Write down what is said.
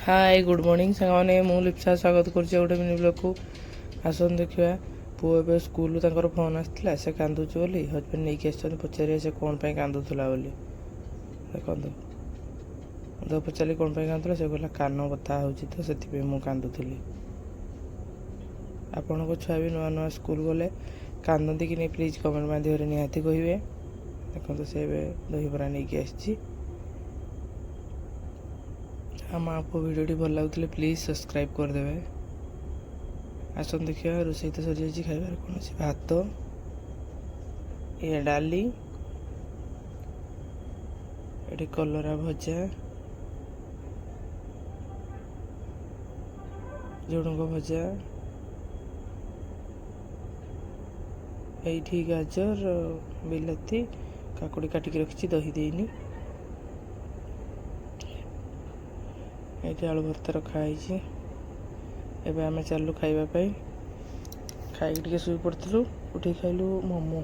Hi good morning सांगने मु लिप्सा स्वागत करुच्चे गोटे मिनी ब्लॉग को आसन देखा पुओ ए स्कूल तांकर फोन आसाला से कांदुच बोली हजबैंड नहीं आस पचारे से कौन पर कांदुला बोली देखो तो पचारि कौन पर कांदुला से कहला कान बता हो तो से मु कांदुली आपण को छुआ भी नुआ नुआ स्कूल गले कांदती कि नहीं प्लीज कमेंट माध्यम निहाती कहे देखो से दहीबरा नहीं आसी हम आपको वीडियो भल लगुले प्लीज सब्सक्राइब करदे आसन देखिए रोषे तो सरी जाइए खाइबार कौन अच्छे भात ये डाली ये कलरा भजा झुड़ंग भजा ये गाजर बिलाती काकुड़ी काटिक रखी दही देनी ये आलू भर्ता रखाई एवं आम चलू खावाई खाई शुई पड़ू उठे खाइलु मोमो।